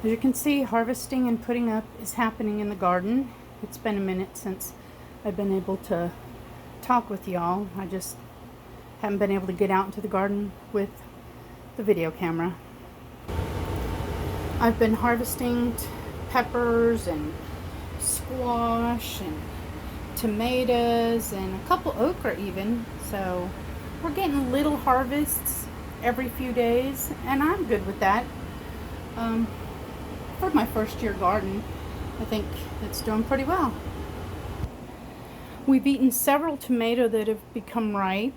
As you can see, harvesting and putting up is happening in the garden. It's been a minute since I've been able to talk with y'all. I just haven't been able to get out into the garden with the video camera. I've been harvesting peppers and squash and tomatoes and a couple okra even. So we're getting little harvests every few days, and I'm good with that. For my first year garden, I think it's doing pretty well. We've eaten several tomatoes that have become ripe.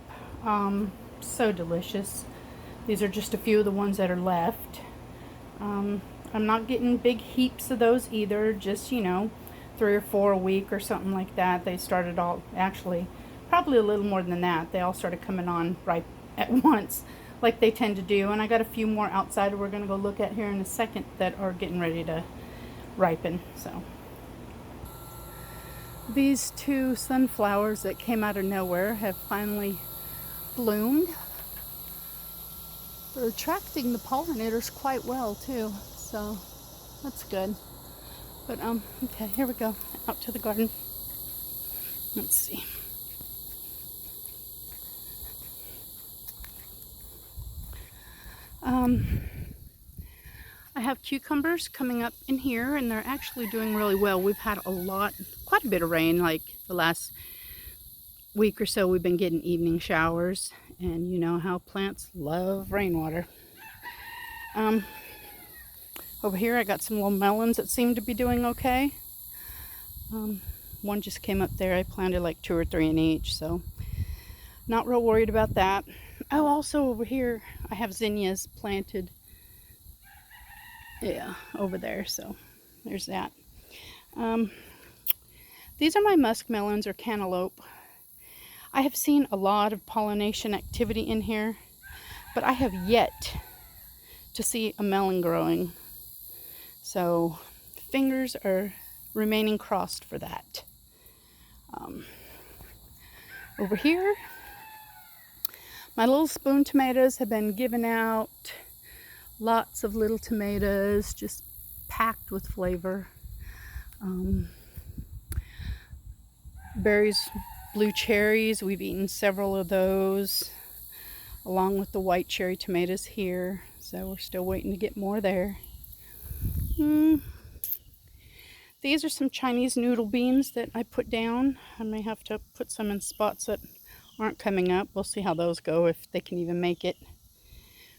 So delicious. These are just a few of the ones that are left. I'm not getting big heaps of those either, just 3 or 4 a week or something like that. They started all, actually probably a little more than that. They all started coming on ripe at once like they tend to do, and I got a few more outside we're going to go look at here in a second that are getting ready to ripen. So these 2 sunflowers that came out of nowhere have finally bloomed. They're attracting the pollinators quite well too, so that's good. But okay, here we go, out to the garden. Let's see. I have cucumbers coming up in here, and they're actually doing really well. We've had quite a bit of rain, like the last week or so. We've been getting evening showers, and you know how plants love rainwater. Over here I got some little melons that seem to be doing okay. One just came up there. I planted like 2 or 3 in each, so not real worried about that. Oh, also over here I have zinnias planted. Yeah, over there, so there's that. These are my muskmelons or cantaloupe. I have seen a lot of pollination activity in here, but I have yet to see a melon growing. So fingers are remaining crossed for that. Over here, my little spoon tomatoes have been given out. Lots of little tomatoes, just packed with flavor. Berries, blue cherries, we've eaten several of those, along with the white cherry tomatoes here. So we're still waiting to get more there. These are some Chinese noodle beans that I put down. I may have to put some in spots that aren't coming up. We'll see how those go, if they can even make it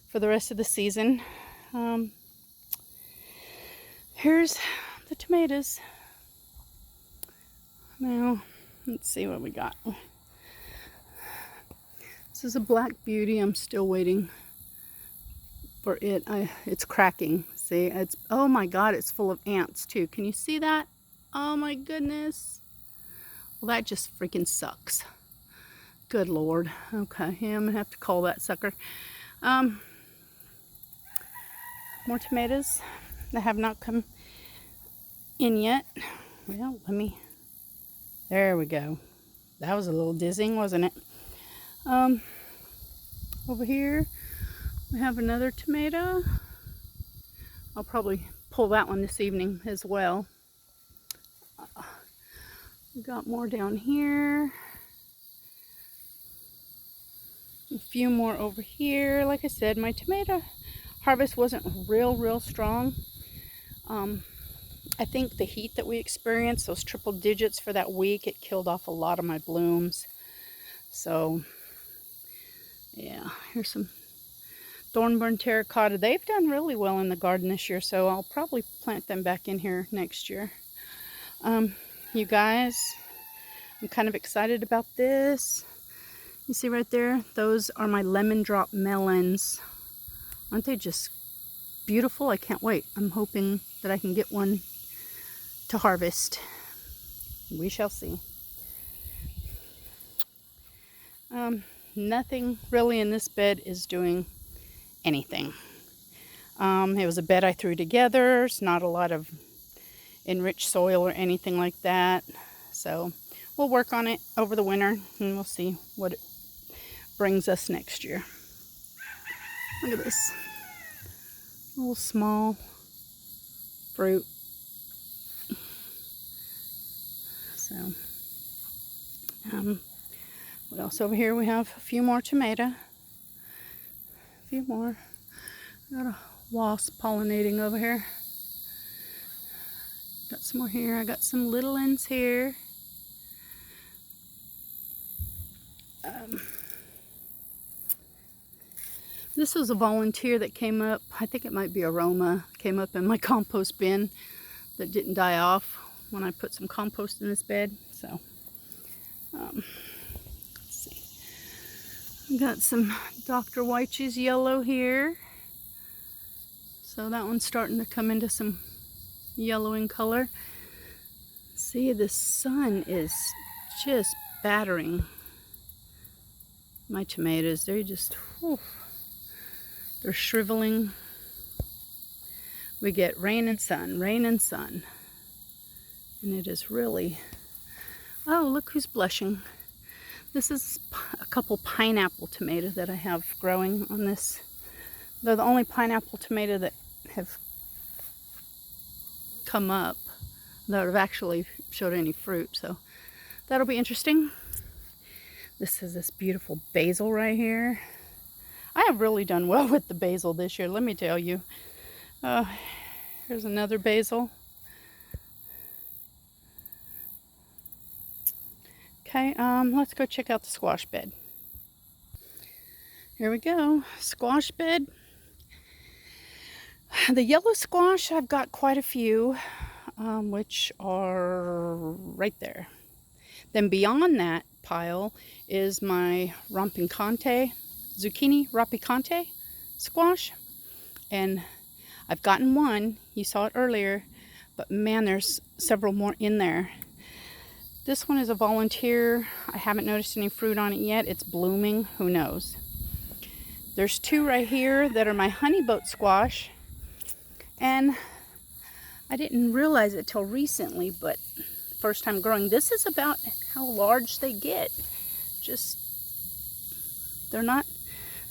for the rest of the season. Here's the tomatoes. Now, let's see what we got. This is a Black Beauty. I'm still waiting for it. It's cracking. See, it's, oh my God, it's full of ants too. Can you see that? Oh my goodness. Well, that just freaking sucks. Good Lord. Okay, yeah, I'm gonna have to call that sucker. More tomatoes that have not come in yet. Well, there we go. That was a little dizzying, wasn't it? Over here we have another tomato. I'll probably pull that one this evening as well. We got more down here. A few more over here. Like I said, my tomato harvest wasn't real strong. I think the heat that we experienced, those triple digits for that week, it killed off a lot of my blooms. So yeah, here's some Thornburn terracotta. They've done really well in the garden this year, so I'll probably plant them back in here next year. You guys, I'm kind of excited about this. You see right there, those are my lemon drop melons. Aren't they just beautiful? I can't wait. I'm hoping that I can get one to harvest. We shall see. Nothing really in this bed is doing anything. It was a bed I threw together. It's not a lot of enriched soil or anything like that. So we'll work on it over the winter, and we'll see what it brings us next year. Look at this. A little small fruit. So, what else over here? We have a few more tomato. A few more. Got a wasp pollinating over here. Got some more here. I got some little ends here. This was a volunteer that came up. I think it might be Aroma. Came up in my compost bin that didn't die off when I put some compost in this bed. So, let's see. Got some Dr. Wyche's yellow here. So that one's starting to come into some yellowing color. See, the sun is just battering my tomatoes. They're just, whew, they're shriveling. We get rain and sun, and it is really, oh, look who's blushing. This is a couple pineapple tomatoes that I have growing on this. They're the only pineapple tomato that have come up that have actually showed any fruit, so that'll be interesting. This is this beautiful basil right here. I have really done well with the basil this year, let me tell you. Here's another basil. Okay, let's go check out the squash bed. Here we go, squash bed. The yellow squash, I've got quite a few, which are right there. Then beyond that pile is my Rompicante, zucchini Rompicante squash. And I've gotten one, you saw it earlier, but man, there's several more in there. This one is a volunteer. I haven't noticed any fruit on it yet. It's blooming, who knows. There's two right here that are my honey boat squash. And I didn't realize it till recently, but first time growing. This is about how large they get. Just, they're not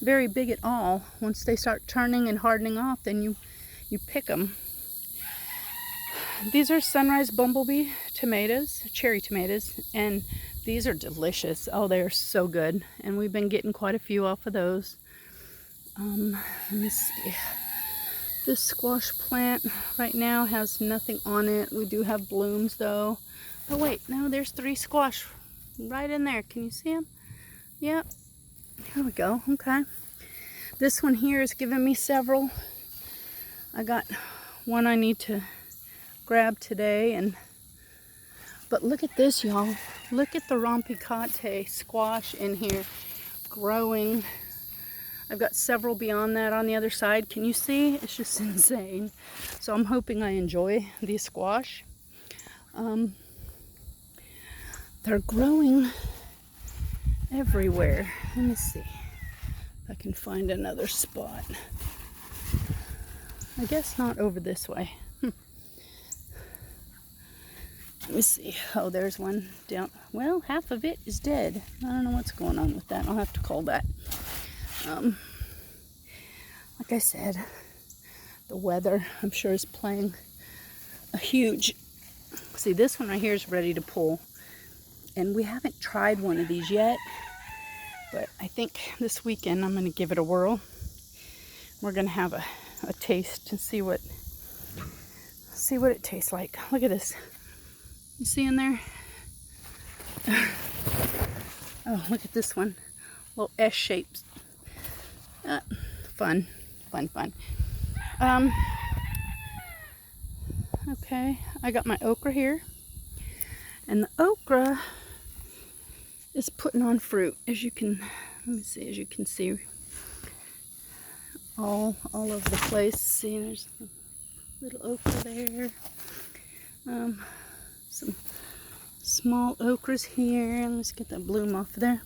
very big at all. Once they start turning and hardening off, then you pick them. These are Sunrise Bumblebee tomatoes, cherry tomatoes, and these are delicious. Oh, they are so good. And we've been getting quite a few off of those. Let me see. This squash plant right now has nothing on it. We do have blooms though. Oh wait, no, there's 3 squash right in there. Can you see them? Yep. Here we go. Okay. This one here is giving me several. I got one I need to grab today, but look at this, y'all. Look at the Rompicante squash in here growing. I've got several beyond that on the other side. Can you see? It's just insane. So I'm hoping I enjoy these squash. They're growing everywhere. Let me see if I can find another spot. I guess not over this way. Let me see. Oh, there's one down. Well, half of it is dead. I don't know what's going on with that. I'll have to call that. Like I said, the weather, I'm sure, is playing a huge... See, this one right here is ready to pull. And we haven't tried one of these yet. But I think this weekend I'm going to give it a whirl. We're going to have a taste to see what it tastes like. Look at this. You see in there? Oh, look at this one. Little S shapes. Fun. Okay, I got my okra here. And the okra is putting on fruit. As you can, let me see, as you can see all over the place. See, there's a little okra there. Some small okras here. Let's get that bloom off there.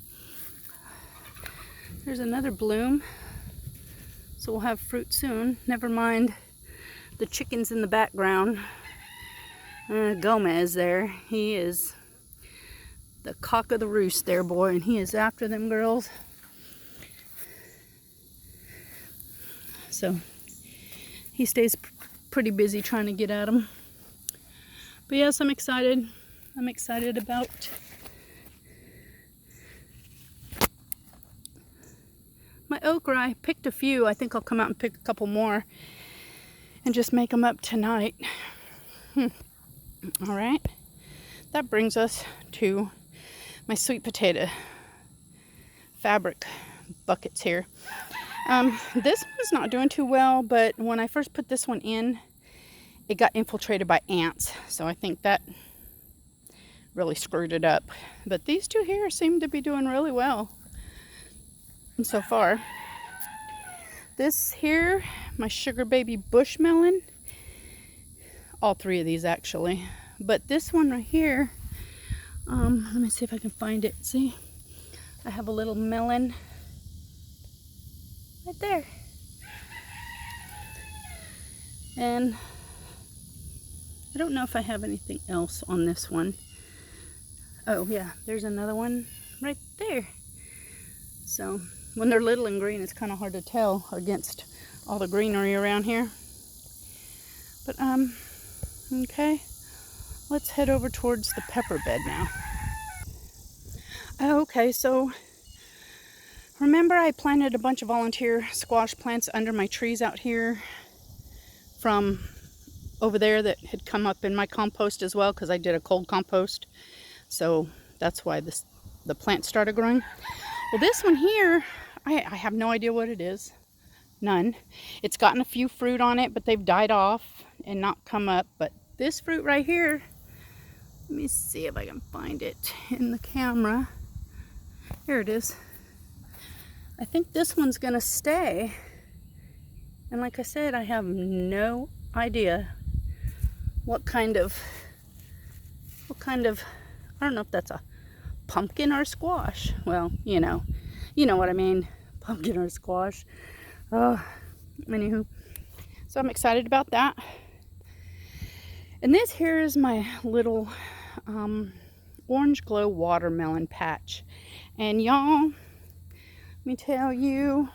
There's another bloom. So we'll have fruit soon. Never mind the chickens in the background. Gomez there. He is the cock of the roost there, boy. And he is after them girls. So he stays pretty busy trying to get at them. But yes, I'm excited. I'm excited about my okra. I picked a few. I think I'll come out and pick a couple more and just make them up tonight. All right. That brings us to my sweet potato fabric buckets here. This one's not doing too well, but when I first put this one in, it got infiltrated by ants. So I think that really screwed it up. But these two here seem to be doing really well so far. This here, my sugar baby bush melon. All three of these actually. But this one right here, let me see if I can find it. See, I have a little melon right there. And I don't know if I have anything else on this one. Oh yeah, there's another one right there. So when they're little and green, it's kind of hard to tell against all the greenery around here. But okay, let's head over towards the pepper bed now. Okay, so remember I planted a bunch of volunteer squash plants under my trees out here from over there that had come up in my compost as well, because I did a cold compost. So that's why the plant started growing. Well, this one here, I have no idea what it is. None. It's gotten a few fruit on it, but they've died off and not come up. But this fruit right here, let me see if I can find it in the camera. Here it is. I think this one's gonna stay. And like I said, I have no idea what kind of, I don't know if that's a pumpkin or squash. Well, you know what I mean, pumpkin or squash. Anywho, so I'm excited about that. And this here is my little orange glow watermelon patch. And y'all, let me tell you,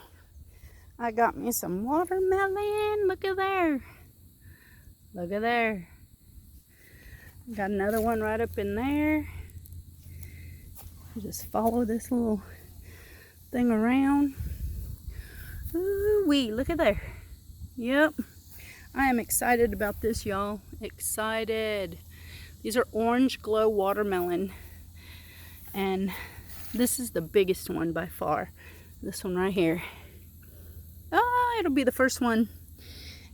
I got me some watermelon. Look at there. Look at there. Got another one right up in there. Just follow this little thing around. Ooh-wee, look at there. Yep. I am excited about this, y'all. Excited. These are orange glow watermelon. And this is the biggest one by far. This one right here. It'll be the first one.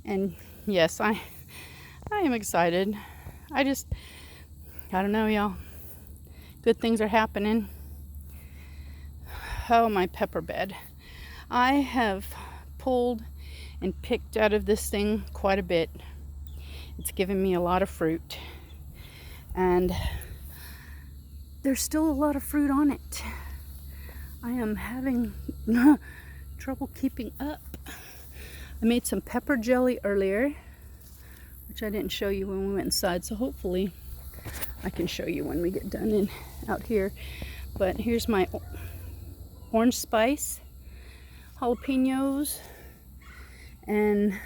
And yes, I am excited. I don't know, y'all. Good things are happening. Oh, my pepper bed. I have pulled and picked out of this thing quite a bit. It's given me a lot of fruit. And there's still a lot of fruit on it. I am having trouble keeping up. I made some pepper jelly earlier, which I didn't show you when we went inside, so hopefully I can show you when we get done out here. But here's my orange spice, jalapenos, and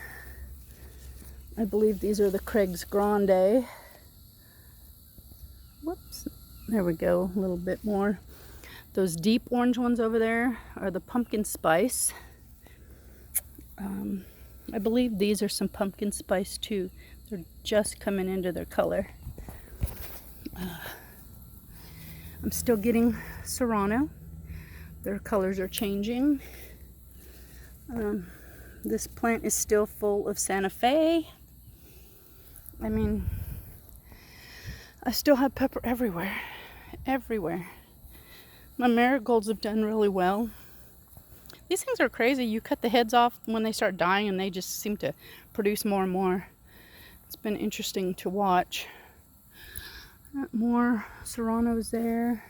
I believe these are the Craig's Grande. Whoops, there we go, a little bit more. Those deep orange ones over there are the pumpkin spice. I believe these are some pumpkin spice too. They're just coming into their color. I'm still getting Serrano. Their colors are changing. This plant is still full of Santa Fe. I mean, I still have pepper everywhere. Everywhere. My marigolds have done really well. These things are crazy. You cut the heads off when they start dying and they just seem to produce more and more. It's been interesting to watch. More Serranos there.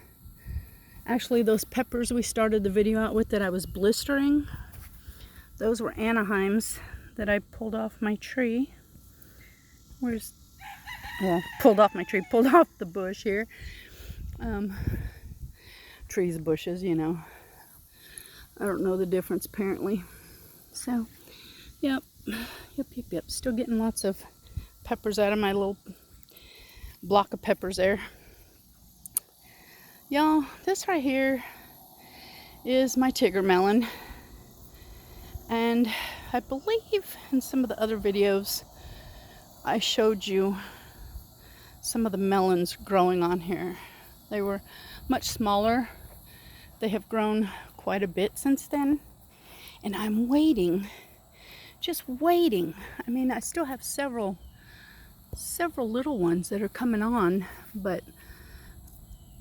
Actually, those peppers we started the video out with that I was blistering, those were Anaheims that I pulled off my tree. Pulled off the bush here. Trees, bushes, you know. I don't know the difference apparently. So, yep, Yep. Still getting lots of peppers out of my little block of peppers there. Y'all, this right here is my Tigger melon. And I believe in some of the other videos I showed you some of the melons growing on here. They were much smaller. They have grown quite a bit since then. And I'm waiting, just waiting. I mean, I still have several little ones that are coming on, but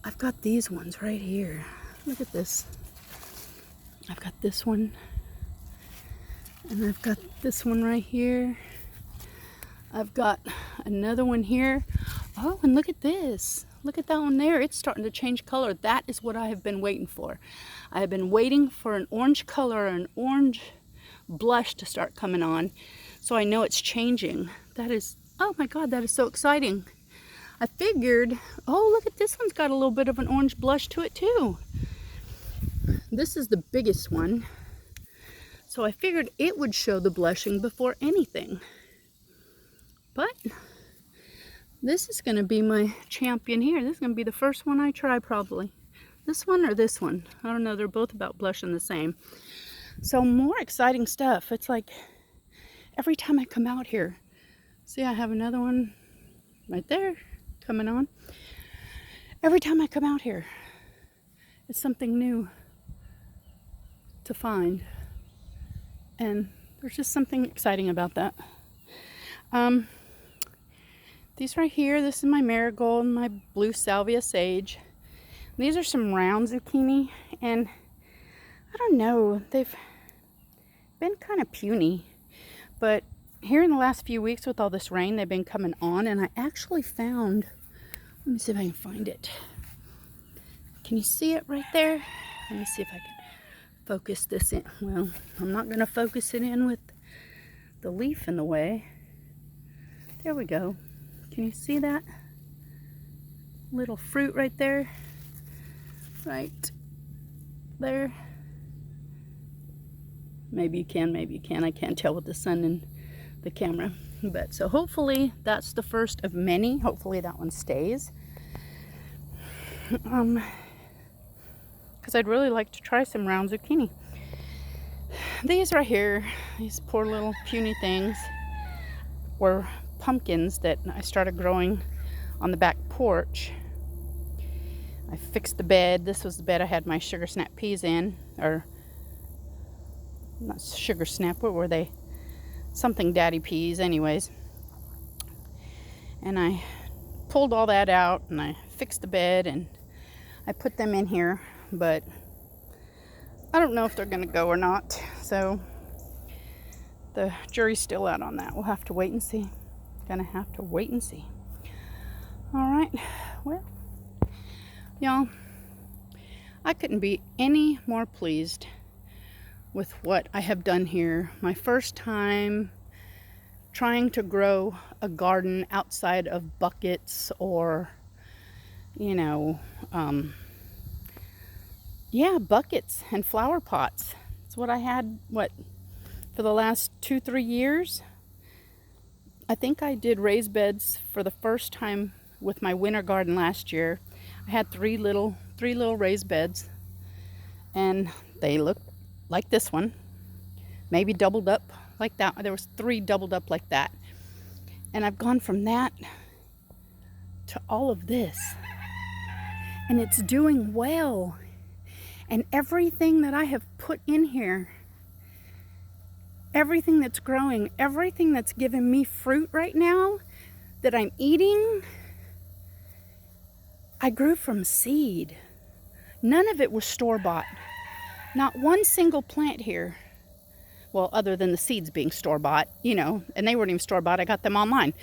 I've got these ones right here. Look at this. I've got this one, and I've got this one right here. I've got another one here. Oh, and look at this. Look at that one there. It's starting to change color. That is what I have been waiting for. I have been waiting for an orange color, an orange blush to start coming on, so I know it's changing. That is, oh my God, that is so exciting. I figured, oh, look at this one's got a little bit of an orange blush to it too. This is the biggest one, so I figured it would show the blushing before anything. But this is going to be my champion here. This is going to be the first one I try probably. This one or this one. I don't know. They're both about blushing the same. So more exciting stuff. It's like every time I come out here. See, I have another one right there coming on. Every time I come out here, it's something new to find. And there's just something exciting about that. These right here, this is my marigold and my blue salvia sage. These are some round zucchini, and I don't know, they've been kind of puny, but here in the last few weeks with all this rain, they've been coming on, and I actually found, let me see if I can find it. Can you see it right there? Let me see if I can focus this in. Well, I'm not going to focus it in with the leaf in the way. There we go. Can you see that little fruit right there? Right there. Maybe you can, maybe you can't. I can't tell with the sun and the camera. But so hopefully that's the first of many. Hopefully that one stays. Because I'd really like to try some round zucchini. These right here, these poor little puny things, were pumpkins that I started growing on the back porch. I fixed the bed. This was the bed I had my sugar snap peas in, or not sugar snap, what were they? Something daddy peas anyways. And I pulled all that out and I fixed the bed and I put them in here, but I don't know if they're gonna go or not, so the jury's still out on that. We'll have to wait and see. Gonna have to wait and see. All right, well, y'all, I couldn't be any more pleased with what I have done here. My first time trying to grow a garden outside of buckets or, you know, buckets and flower pots. It's what I had, for the last 2-3 years. I think I did raised beds for the first time with my winter garden last year. I had three little raised beds, and they look like this one, maybe doubled up like that. There was 3 doubled up like that, and I've gone from that to all of this, and it's doing well. And everything that I have put in here, everything that's growing, everything that's giving me fruit right now that I'm eating, I grew from seed. None of it was store-bought. Not one single plant here. Well, other than the seeds being store-bought, you know, and they weren't even store-bought. I got them online.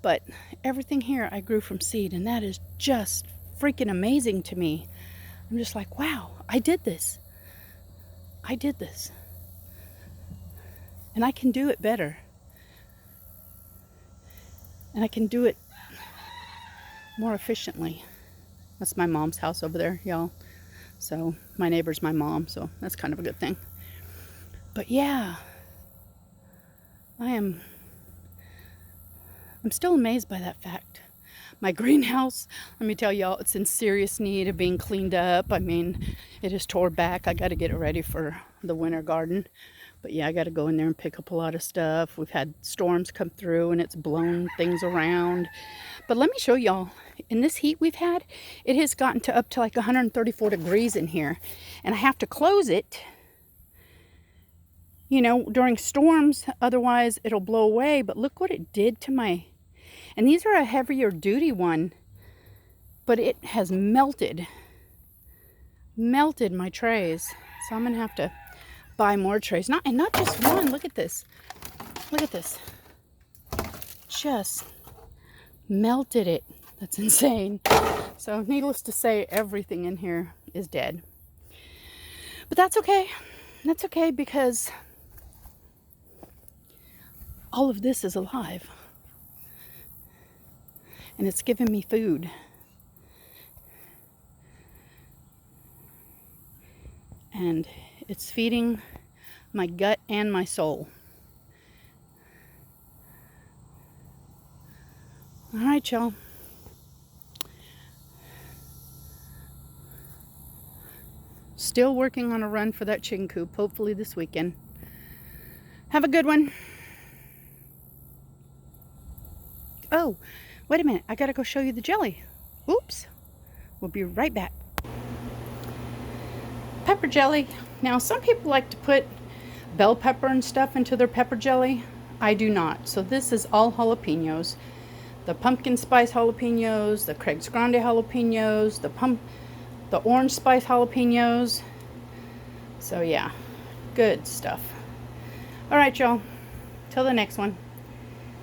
But everything here I grew from seed, and that is just freaking amazing to me. I'm just like, wow, I did this. I did this. And I can do it better. And I can do it more efficiently. That's my mom's house over there, y'all. So my neighbor's my mom, so that's kind of a good thing. But yeah, I'm still amazed by that fact. My greenhouse, let me tell y'all, it's in serious need of being cleaned up. I mean, it is tore back. I got to get it ready for the winter garden. But yeah, I got to go in there and pick up a lot of stuff. We've had storms come through and it's blown things around. But let me show y'all, in this heat we've had, it has gotten to up to like 134 degrees in here. And I have to close it, you know, during storms. Otherwise, it'll blow away. But look what it did to my... And these are a heavier duty one, but it has melted my trays. So I'm gonna have to buy more trays. Not just one. Look at this. Look at this. Just melted it. That's insane. So needless to say, everything in here is dead. But that's okay. That's okay because all of this is alive. And it's giving me food. And it's feeding my gut and my soul. All right, y'all. Still working on a run for that chicken coop, hopefully this weekend. Have a good one. Oh, wait a minute. I gotta go show you the jelly. Oops. We'll be right back. Pepper jelly. Now, some people like to put bell pepper and stuff into their pepper jelly. I do not. So this is all jalapenos. The pumpkin spice jalapenos, the Craig's Grande jalapenos, the orange spice jalapenos. So yeah, good stuff. All right, y'all. Till the next one.